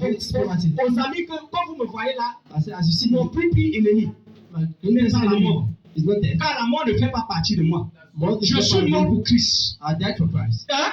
ça It's poverty. aux amis que, comme vous me voyez là, I said, as you see, mon plus pire ennemi, my il n'est greatest pas la enemy mort. is not death. Car la mort ne fait pas partie de moi. Mort is Je not suis part of mort me. pour Christ. I died for Christ. Hein?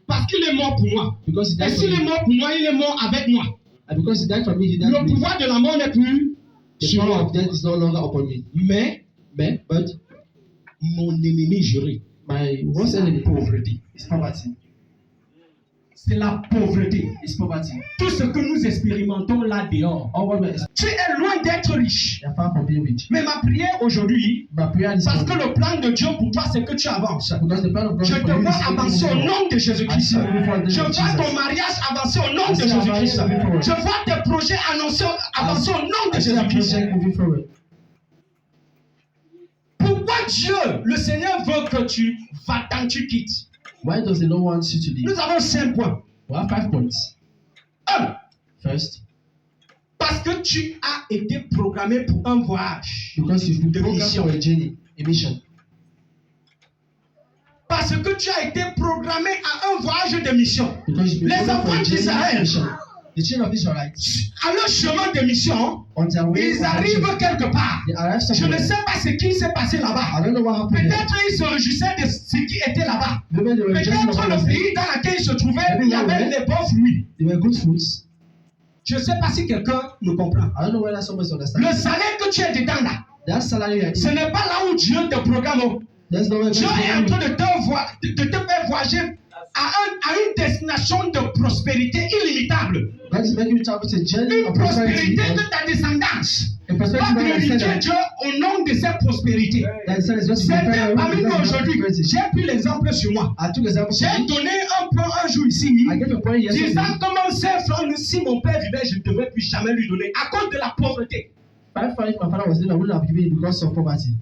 Parce qu'il est mort pour moi. Because he Et died for s'il est me. mort pour moi, il est mort avec moi. And because he died for me, he died for Le me. pouvoir de la mort n'est plus The sur power moi. of death is no longer upon me. But Mon ennemi juré, my worst c'est la enemy pauvreté. is poverty. C'est la pauvreté. It's poverty. Tout ce que nous expérimentons là dehors. All what we're Tu es loin d'être riche. are far from being rich. Mais ma prière aujourd'hui, My prayer is parce que le plan de Dieu pour toi, c'est que tu avances. because the plan of God Je for te you vois is avancer au nom de Jésus-Christ. Je vois ton mariage avancer au nom de Jésus-Christ. Je vois tes projets avancer au nom de I see that Jésus-Christ. project moving forward. Pourquoi Dieu, le Seigneur veut que tu vas-t'en, tu quittes? Why does the Lord want you to leave? Nous avons 5 points. We have 5 points. 1. First, Parce que tu as été programmé pour un voyage. because you've been De programmed mission. for a journey, a mission. Parce que tu as été programmé à un voyage de mission. Because you've been Les programmed for enfants a journey, d'Israël. a mission. The children of Israelites, À leur chemin de mission, on their way, ils arrivent quelque part. they arrived Je ne somewhere. sais pas ce qui s'est passé I là-bas. don't know what happened there. Peut-être ils se réjouissaient de ce qui était là-bas. Maybe they were just Peut-être not le honest. pays dans lequel ils se trouvaient, il y avait les bons fruits. They were good foods. Je ne sais pas si quelqu'un me comprend. I don't know whether someone's Le understanding. salaire que tu es dedans là, That salary, ce n'est pas là où Dieu te programme. that's not where Dieu est en God train de te faire voyager à une destination de prospérité illimitable. is making you travel to a journey Une of prosperity. prospérité que ta descendance A va prosperity that glorifier is said Dieu au nom de cette prospérité. that is just to be Certains fair parmi nous with aujourd'hui, prosperity. j'ai pris l'exemple sur moi. I took example J'ai for me. donné un point un jour ici, I gave a point yesterday. disant comment 5 francs, si mon père vivait, je ne devrais plus jamais lui donner à cause de la pauvreté. 5 francs if my father was living, I wouldn't have given it because of poverty.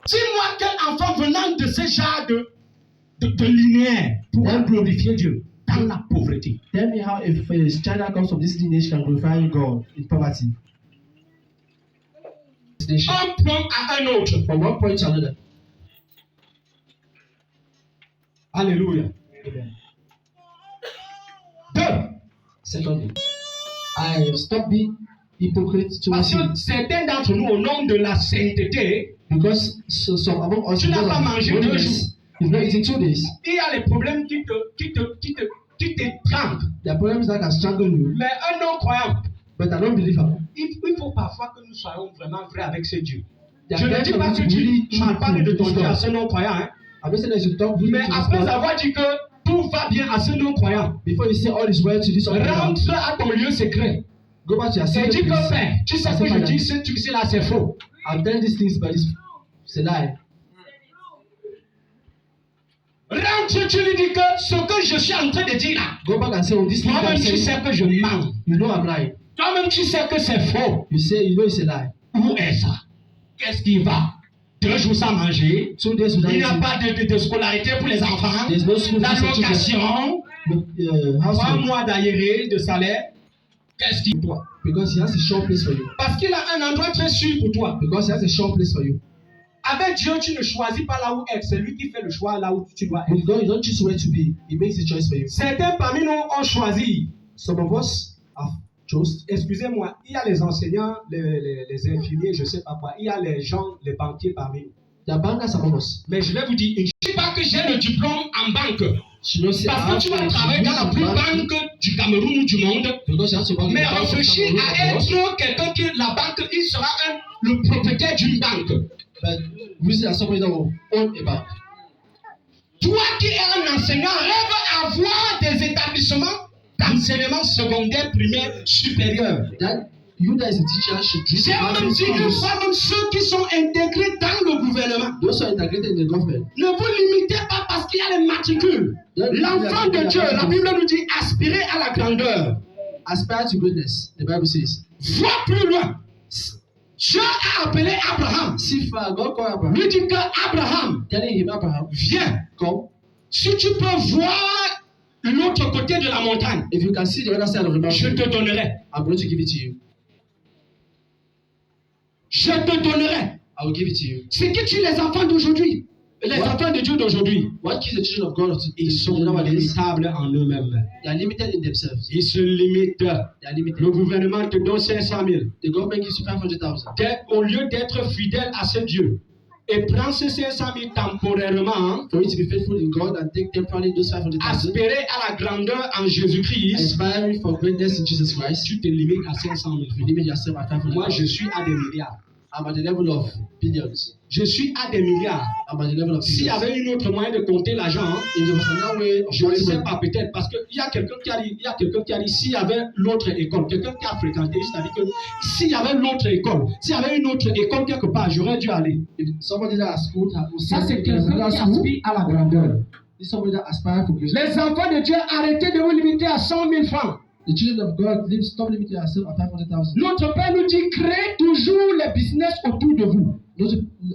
Dis-moi quel enfant venant de ce genre de linéaire pourra glorifier Dieu dans la pauvreté. Tell me how if a child that comes from this lineage can glorify God in poverty. Un point à un autre. From one point to another. Alléluia. Amen. 2. Secondly, I stop being hypocrite Parce towards you que certains d'entre nous, au nom de la sainteté, because some among us Tu n'as because pas of mangé 2 holiness, jours. you've not eaten 2 days. il y a les problèmes qui t'étranglent. There are problems that can strangle you, Mais un non-croyant, but I don't believe her. il faut parfois que nous soyons vraiment vrais avec ce Dieu. There Je are ne times dis pas for que you to really tu m'as parlé de ton truth Dieu à God. ce non-croyant, hein. I'm not saying that you talk really Mais to this après God avoir dit que tout va bien à ce non-croyant, before you say all is well to this other God. rentre à ton lieu secret. Go back to your Et secret dis que place. Père, tu sais que je dis ce truc là, c'est faux. I'm telling these things, but it's a lie. Rentre, tu lui dis que ce que je suis en train de dire là, Go back and say, oh, this thing I'm toi-même tu saying, sais que je mens. you know I'm lying. Toi-même tu sais que c'est faux. You know it's a lie. Où est ça? Qu'est-ce qui va? 2 jours sans manger. 2 days without Il n'y a eating. pas de scolarité pour les enfants. There's no school fees for children. L'allocation. House 3 rent. mois d'aéré de salaire. Qu'est-ce qu'il doit? Because he has a sure place for you. Parce qu'il a un endroit très sûr pour toi. Because he has a sure place for you. Avec Dieu, tu ne choisis pas là où être. C'est lui qui fait le choix là où tu dois être. With God, you don't choose where to be. He makes a choice for you. Certains parmi nous ont choisi. Some of us have chose. Excusez-moi, il y a les enseignants, les infirmiers, je ne sais pas quoi. Il y a les gens, les banquiers parmi nous. There are bankers among us. Mais je vais vous dire, je ne dis pas que j'ai le diplôme en banque. She knows Parce que tu vas travailler dans la plus banque du Cameroun ou du monde. Because you have to work in Mais the bank of réfléchis Cameroon à or être quelqu'un qui, la banque, il sera le propriétaire d'une banque. but reason as somebody that will own a bank. Toi qui es un enseignant, rêve avoir des établissements d'enseignement secondaire, primaire, supérieur. That you that is a teacher should dream J'ai of même having dit une schools. fois, même ceux qui sont intégrés dans le gouvernement. Those who are integrated in the government. Ne vous limitez pas parce qu'il y a les matricules. L'enfant de Dieu, la Bible nous dit aspirer à la grandeur. Aspire to greatness, the Bible says. Vois plus loin. Dieu a appelé Abraham. See far, God called Abraham. Lui dit que Abraham, Telling him, Abraham, viens. come. Si tu peux voir l'autre côté de la montagne, If you can see the other side of the je mountain, te donnerai. I'm going to give it to you. Je te donnerai. I will give it to you. Ce que tu les enfants d'aujourd'hui. Les enfants de Dieu d'aujourd'hui, What keeps the children of God ils sont nowadays? limitables en eux-mêmes. They are limited in themselves. Ils se limitent. They are limited. Le gouvernement te donne 500 000. The government gives you 500,000. Au lieu d'être fidèle à ce Dieu et prendre ces 500 000 temporairement, For you to be faithful in God and take temporarily those 500,000, aspirer à la grandeur en Jésus-Christ, aspiring for greatness in Jesus Christ, tu te limites à 500 000. you limit yourself at 500,000. Moi, je suis à des milliards. I'm at the level of billions. Je suis à des milliards. I'm at the level of S'il y billions. avait une autre moyen de compter l'argent, If there was another way of je ne counting sais money, pas peut-être, parce qu'il y a quelqu'un qui a dit, s'il y avait l'autre école, quelqu'un qui a fréquenté, c'est-à-dire que s'il y avait l'autre école, s'il y avait une autre école quelque part, j'aurais dû aller. if somebody that has school has Ça, c'est quelqu'un qui aspire à la grandeur. This somebody that aspires for greatness. Les enfants de Dieu, arrêtez de vous limiter à 100 000 francs. The children of God stop limiting yourself at 500,000. Notre Père nous dit, créez toujours les business autour de vous.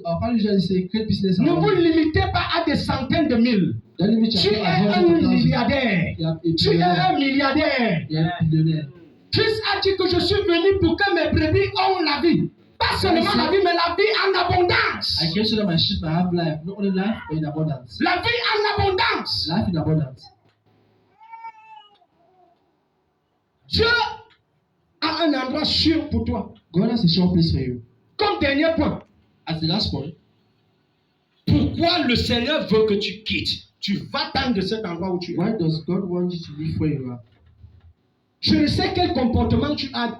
Our father usually say, create business Ne around vous you. limitez pas à des centaines de mille. Don't limit Tu yourself es at un 100,000. milliardaire. You are a Tu es billionaire. un milliardaire. You are a billionaire. Christ a dit que je suis venu pour que mes brebis aient la vie. Pas seulement la vie, mais la vie en abondance. I came so that my sheep might have life, not only life, but in abundance. La vie en abondance. Life in abundance. Dieu a un endroit sûr pour toi. God has a sure place for you. Comme dernier point. As the last point, Pourquoi le Seigneur veut que tu quittes? Tu vas-t'en de cet endroit où tu es. why does God want you to live where you are? Je ne sais quel comportement tu as.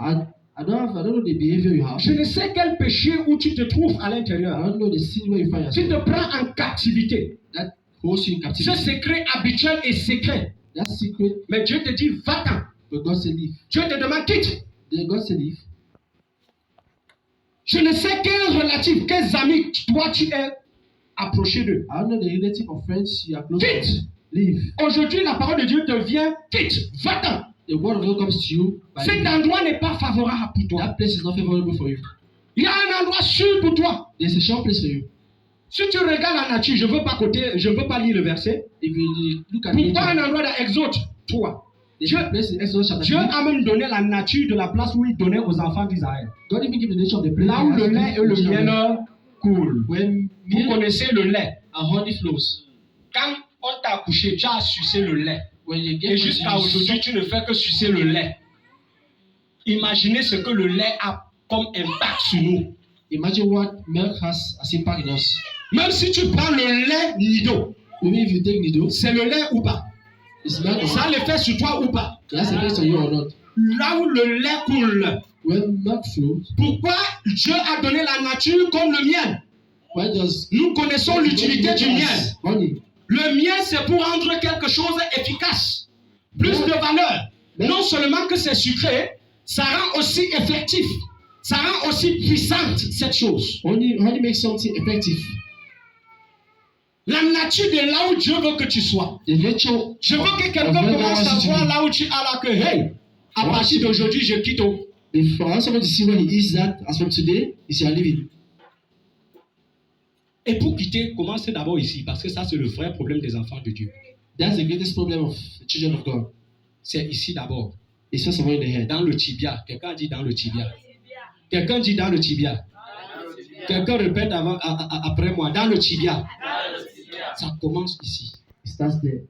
I don't know the behavior you have. Je ne sais quel péché où tu te trouves à I l'intérieur. don't know the sin where you find Tu yourself. te prends en captivité. That holds you in Ce captivity. secret habituel et secret. That secret, Mais Dieu te dit, va-t'en. but God said leave. Dieu te demande, quitte. Then God said leave. Je ne sais quel relatif, quels amis toi tu es approché d'eux. I don't know the relative or friends you are close Quitte. to. Leave. Aujourd'hui, la parole de Dieu te vient, quitte, va-t'en. The word of God comes to you. By Cet leave. endroit n'est pas favorable pour toi. That place is not favorable for you. Il y a un endroit sûr pour toi. There's a sure place for you. Si tu regardes la nature, je ne veux pas lire le verset. If you look at Pourquoi un nature, endroit dans Exode 3? there's a place in Exodus chapter Dieu 3. a même donné la nature de la place où il donnait aux enfants d'Israël. God even gave the nature of the place. Là où le lait et le miel coulent. When Vous milk connaissez le lait. and honey flows. Quand on t'a accouché, tu as sucé le lait. When you get Et jusqu'à aujourd'hui, tu ne fais que sucer le lait. Imaginez ce que le lait a comme impact sur nous. imagine what milk has as impact in us. Même si tu prends le lait Nido, Maybe if you take Nido, c'est le lait ou pas? it's milk or Ça a l'effet sur toi ou pas? it has a place on you or not. Là où le lait coule. When milk flows, Pourquoi Dieu a donné la nature comme le miel? why does Nous connaissons l'utilité du miel. honey? Le miel, c'est pour rendre quelque chose efficace, plus de valeur. Non seulement que c'est sucré, ça rend aussi effectif, ça rend aussi puissante cette chose. Honey makes something effective. La nature de là où Dieu veut que tu sois. The nature. Je veux que quelqu'un of where God commence à wants you to voir be. là où tu es là que, hey, à partir d'aujourd'hui, je quitte. If I want someone to see where he is at as from today, is you are living. Et pour quitter, commencez d'abord ici, parce que ça, c'est le vrai problème des enfants de Dieu. That's the greatest problem of the children of God. C'est ici d'abord, It's just somewhere in the head. dans le tibia. Quelqu'un dit dans le tibia. Quelqu'un dit dans le tibia. Quelqu'un répète après moi, dans le tibia. Ça commence ici. It starts there.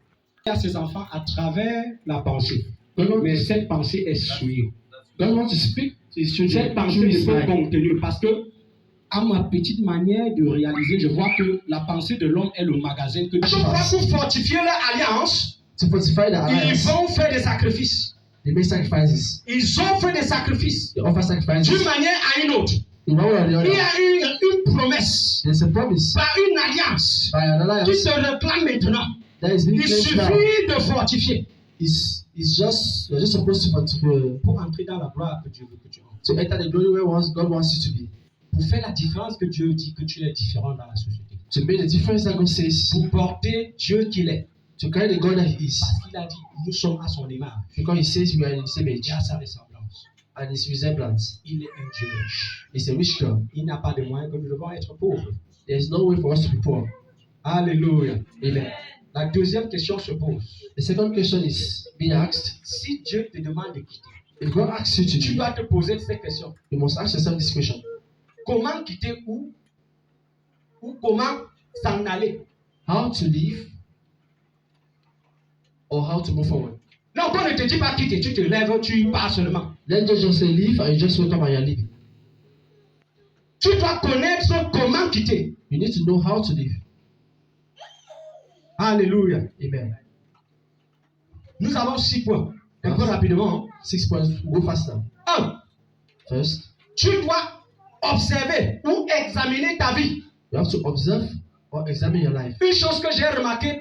Il y a ces enfants à travers la pensée. God Mais wants, cette pensée est souillée. God wants to speak to his children. Cette pensée through n'est his pas mind. contenue parce que, à ma petite manière de réaliser, je vois que la pensée de l'homme est le magasin que Dieu fait. Pour fortifier leur alliance, To fortify the ils alliance, vont faire des sacrifices. they make sacrifices. Ils ont fait des sacrifices They offer sacrifices. d'une manière à une autre. In one way or the Il y other, a une promesse, there's a promise par une alliance by an qui alliance se réclame maintenant. that is being Il placed now. suffit de fortifier It's just you're just supposed pour entrer dans la gloire que Dieu veut que tu entres. to enter the glory where God wants you to be. Pour faire la différence que Dieu dit que tu es différent dans la société. To make the difference that God says, Pour porter Dieu qu'il est. to carry the God that He is, Parce qu'il a dit, nous sommes à son image. because He says we are in His image Et à sa ressemblance. and His resemblance. Il est un Dieu riche. He's a rich God. Il n'a pas de moyen que nous devons être pauvres. There is no way for us to be poor. Alléluia. Amen. La deuxième question se pose. The second question is being asked: Si Dieu te demande de quitter, if God asks you to tu leave, dois te poser cette question. you must ask yourself this question: Comment quitter ou comment s'en aller. How to live or how to move forward. Non, qu'on ne te dit pas quitter, tu te lèves, tu pars seulement. Let's just say leave and you just wake up and you're leaving. Tu dois connaître comment quitter. You need to know how to live. Alléluia. Amen. Nous avons 6 points. Un peu rapidement. 6 points. Go faster. 1. First, Tu dois observer ou examiner ta vie. you have to observe or examine your life. Une chose que j'ai remarqué